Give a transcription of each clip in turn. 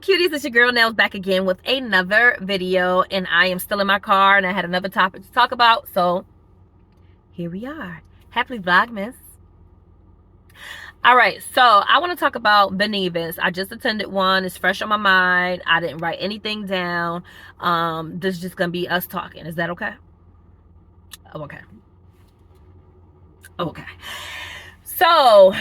cuties? It's your girl Nels back again with another video, and I am still in my car and I had another topic to talk about, so here we are. Happy Vlogmas. Alright, so I want to talk about vending events. I just attended one. It's fresh on my mind. I didn't write anything down. This is just gonna be us talking. Is that okay? Oh, okay. Okay. So,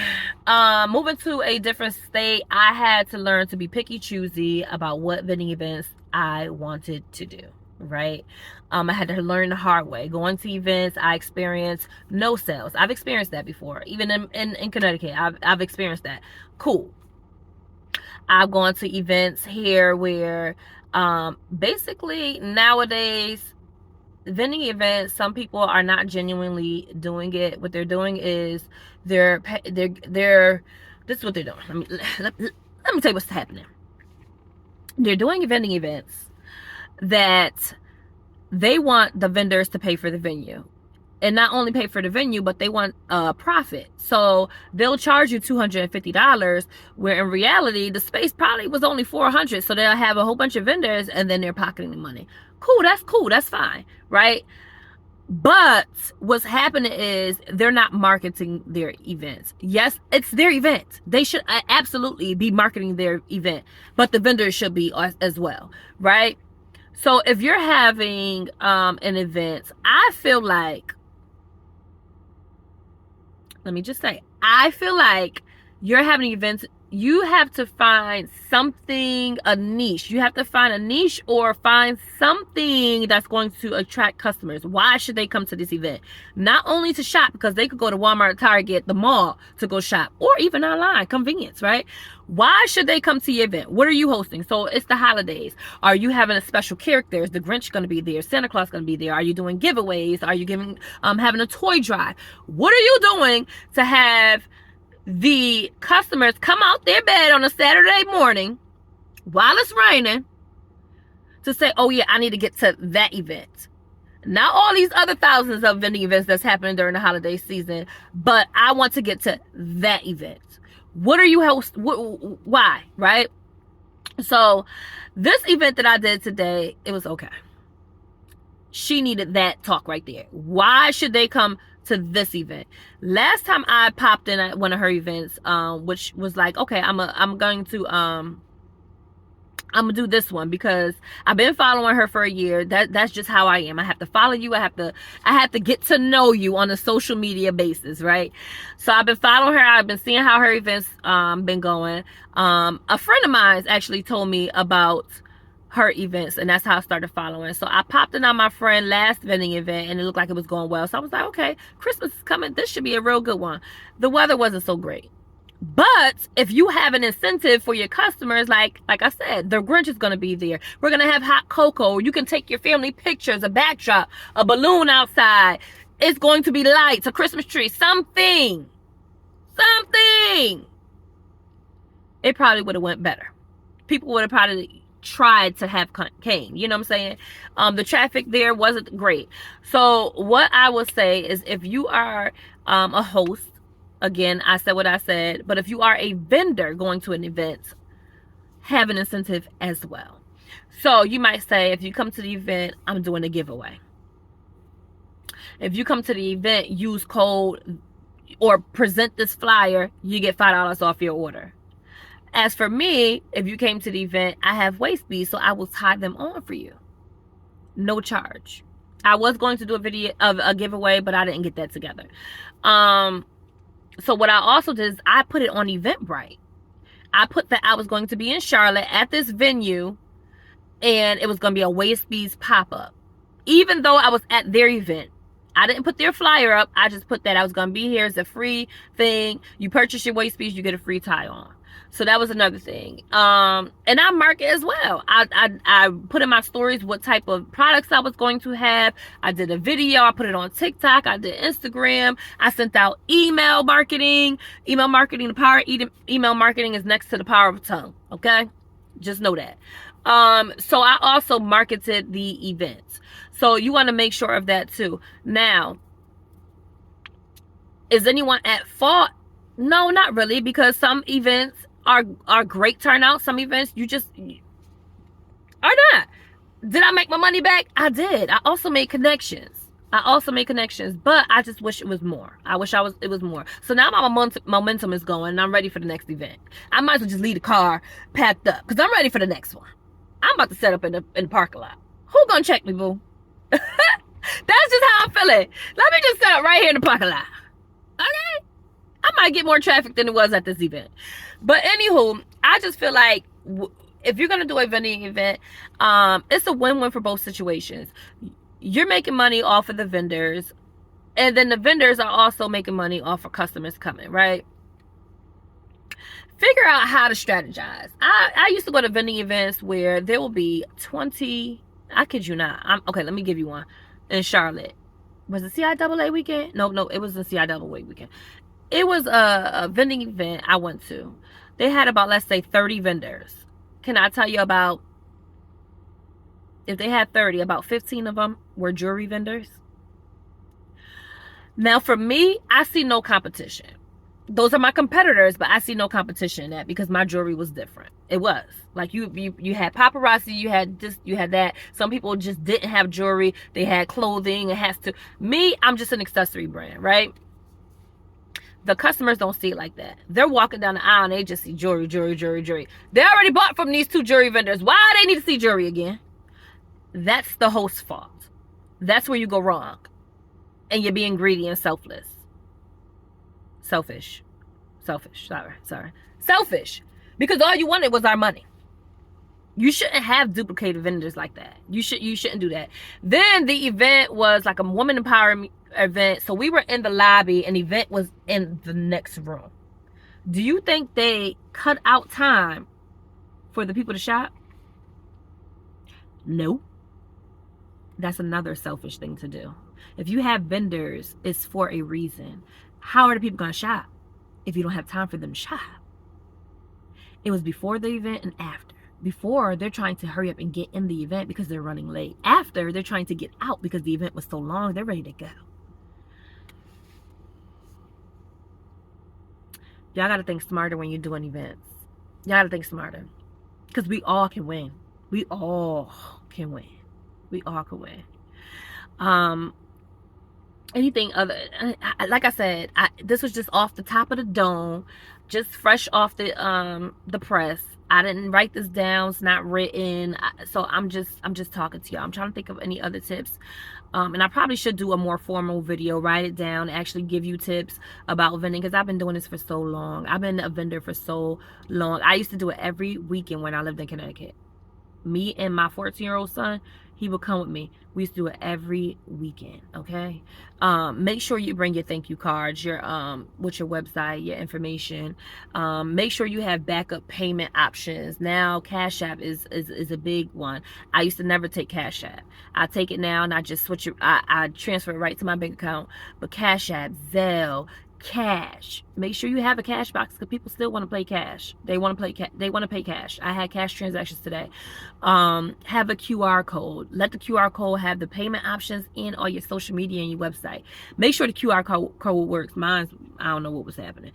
moving to a different state, I had to learn to be picky choosy about what vending events I wanted to do, right? I had to learn the hard way. Going to events, I experienced no sales. I've experienced that before. Even in Connecticut, I've experienced that. Cool. I've gone to events here where basically nowadays, vending events, some people are not genuinely doing it. What they're doing is they're this is what they're doing. Let me tell you what's happening. They're doing vending events that they want the vendors to pay for the venue, and not only pay for the venue, but they want a profit. So they'll charge you $250, where in reality the space probably was only $400. So they'll have a whole bunch of vendors, and then they're pocketing the money. Cool, that's fine, right? But what's happening is they're not marketing their events. Yes, it's their event. They should absolutely be marketing their event, but the vendors should be as well, right? So if you're having an event, I feel like, let me just say, I feel like you're having events, you have to find something, a niche. You have to find a niche or find something that's going to attract customers. Why should they come to this event? Not only to shop, because they could go to Walmart, Target, the mall to go shop, or even online, convenience, right? Why should they come to your event? What are you hosting? So it's the holidays. Are you having a special character? Is the Grinch going to be there? Santa Claus going to be there? Are you doing giveaways? Are you having a toy drive? What are you doing to have the customers come out their bed on a Saturday morning while it's raining to say, oh yeah, I need to get to that event? Not all these other thousands of vending events that's happening during the holiday season, but I want to get to that event. What are you why, right? So this event that I did today, it was okay. She needed that talk right there. Why should they come to this event? Last time I popped in at one of her events, which was like, okay, I'm gonna do this one because I've been following her for a year. That's just how I am. I have to follow you. I have to get to know you on a social media basis, right? So I've been following her. I've been seeing how her events been going. A friend of mine actually told me about her events, and that's how I started following. So I popped in on my friend last vending event, and it looked like it was going well. So I was like, okay, Christmas is coming. This should be a real good one. The weather wasn't so great. But if you have an incentive for your customers, like I said, the Grinch is going to be there. We're going to have hot cocoa. You can take your family pictures, a backdrop, a balloon outside. It's going to be lights, a Christmas tree, something. It probably would have went better. People would have probably tried to have came. You know what I'm saying? The traffic there wasn't great. So what I would say is, if you are a host, again, I said what I said, but if you are a vendor going to an event, have an incentive as well. So you might say, if you come to the event, I'm doing a giveaway. If you come to the event, use code or present this flyer, you get $5 off your order. As for me, if you came to the event, I have waist beads, so I will tie them on for you. No charge. I was going to do a video of a giveaway, but I didn't get that together. So what I also did is I put it on Eventbrite. I put that I was going to be in Charlotte at this venue, and it was going to be a waist beads pop-up. Even though I was at their event, I didn't put their flyer up. I just put that I was going to be here. It's a free thing. You purchase your waist beads, you get a free tie on. So that was another thing. And I market as well. I put in my stories what type of products I was going to have. I did a video. I put it on TikTok. I did Instagram. I sent out email marketing. The power of email marketing is next to the power of a tongue. Okay? Just know that. So I also marketed the events. So you want to make sure of that too. Now, is anyone at fault? No, not really, because some events are great turnouts. Some events you just are not. Did I make my money back? I did. I also made connections. But I just wish it was more. I wish it was more. So now my momentum is going and I'm ready for the next event. I might as well just leave the car packed up because I'm ready for the next one. I'm about to set up in the parking lot. Who gonna check me, boo? That's just how I'm feeling. Let me just set up right here in the parking lot. Okay? I might get more traffic than it was at this event. But anywho, I just feel like if you're going to do a vending event, it's a win-win for both situations. You're making money off of the vendors, and then the vendors are also making money off of customers coming, right? Figure out how to strategize. I used to go to vending events where there will be 20, I kid you not. Okay, let me give you one. In Charlotte. Was it CIAA weekend? No, it was the CIAA weekend. It was a vending event I went to. They had about, let's say, 30 vendors. Can I tell you about, if they had 30, about 15 of them were jewelry vendors. Now, for me, I see no competition. Those are my competitors, but I see no competition in that because my jewelry was different. It was. Like you had paparazzi, you had this, you had that. Some people just didn't have jewelry. They had clothing. It has to. Me, I'm just an accessory brand, right? The customers don't see it like that. They're walking down the aisle and they just see jewelry. They already bought from these two jewelry vendors. Why they need to see jewelry again? That's the host's fault. That's where you go wrong. And you're being greedy and selfish. Selfish. Because all you wanted was our money. You shouldn't have duplicated vendors like that. You shouldn't do that. Then the event was like a woman empowerment event. So we were in the lobby and the event was in the next room. Do you think they cut out time for the people to shop? No. That's another selfish thing to do. If you have vendors, it's for a reason. How are the people going to shop if you don't have time for them to shop? It was before the event and after. Before, they're trying to hurry up and get in the event because they're running late. After, they're trying to get out because the event was so long, they're ready to go. Y'all got to think smarter when you're doing events. Y'all got to think smarter. Because we all can win. We all can win. Anything other, like I said, this was just off the top of the dome, just fresh off the press. I didn't write this down. It's not written. So I'm just talking to y'all. I'm trying to think of any other tips. And I probably should do a more formal video, write it down, actually give you tips about vending, because I've been doing this for so long. I've been a vendor for so long. I used to do it every weekend when I lived in Connecticut. Me and my 14-year-old son, he would come with me. We used to do it every weekend, okay? Make sure you bring your thank you cards, your with your website, your information. Make sure you have backup payment options. Now, Cash App is a big one. I used to never take Cash App. I take it now and I just switch it. I transfer it right to my bank account. But Cash App, Zelle, Cash. Make sure you have a cash box because people still want to play cash. They want to pay cash. I had cash transactions today. Have a QR code. Let the QR code have the payment options in all your social media and your website. Make sure the QR code works. Mine, I don't know what was happening.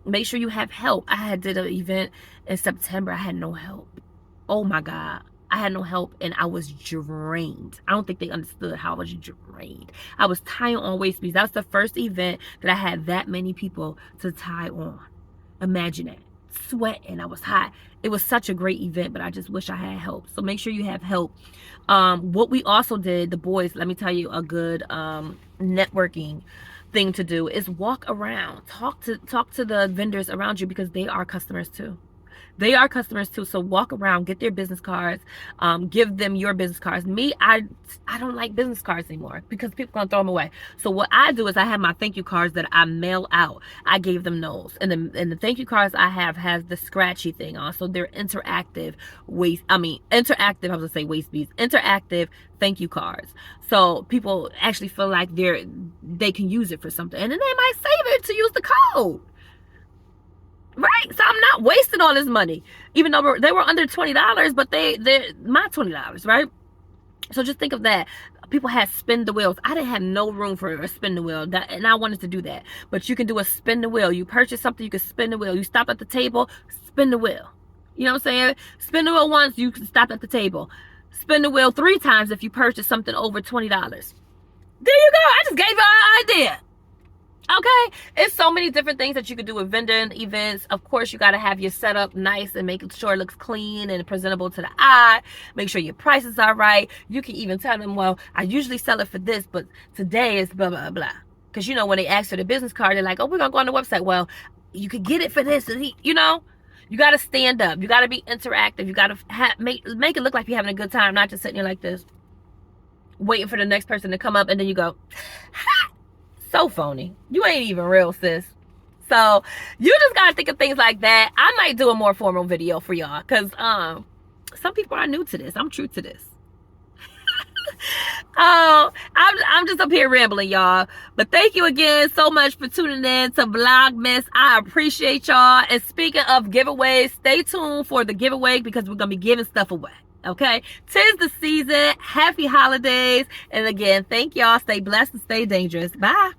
Make sure you have help. I did an event in September. I had no help. Oh my God. I had no help and I was drained. I don't think they understood how I was drained. I was tying on waist beads. That was the first event that I had that many people to tie on. Imagine that. Sweating. I was hot. It was such a great event, but I just wish I had help. So make sure you have help. What we also did, the boys, let me tell you a good networking thing to do is walk around. Talk to the vendors around you because they are customers too. They are customers too. So walk around, get their business cards, give them your business cards. Me, I don't like business cards anymore because people are gonna throw them away. So what I do is I have my thank you cards that I mail out. I gave them those, and the thank you cards I have has the scratchy thing on. So they're interactive interactive. I was gonna say waist beads. Interactive thank you cards. So people actually feel like they can use it for something, and then they might save it to use the code. Right, so I'm not wasting all this money, even though they were under $20, but they're my $20, right? So just think of that. People had spin the wheels. I didn't have no room for a spin the wheel, and I wanted to do that. But you can do a spin the wheel. You purchase something, you can spin the wheel. You stop at the table, spin the wheel. You know what I'm saying? Spin the wheel once, you can stop at the table. Spin the wheel 3 times if you purchase something over $20. There you go. I just gave you an idea. Okay, it's so many different things that you could do with vending events. Of course, you got to have your setup nice and make sure it looks clean and presentable to the eye. Make sure your prices are right. You can even tell them, well, I usually sell it for this, but today it's blah, blah, blah. Because, you know, when they ask for the business card, they're like, oh, we're going to go on the website. Well, you could get it for this. And you know, you got to stand up. You got to be interactive. You got to make it look like you're having a good time, not just sitting there like this, waiting for the next person to come up, and then you go, ha! So phony. You ain't even real, sis. So you just gotta think of things like that. I might do a more formal video for y'all, because some people are new to this. I'm true to this. Oh, I'm just up here rambling, y'all. But thank you again so much for tuning in to Vlogmas. I appreciate y'all. And speaking of giveaways, stay tuned for the giveaway, because we're gonna be giving stuff away. Okay, 'tis the season. Happy holidays. And again, thank y'all. Stay blessed and stay dangerous. Bye.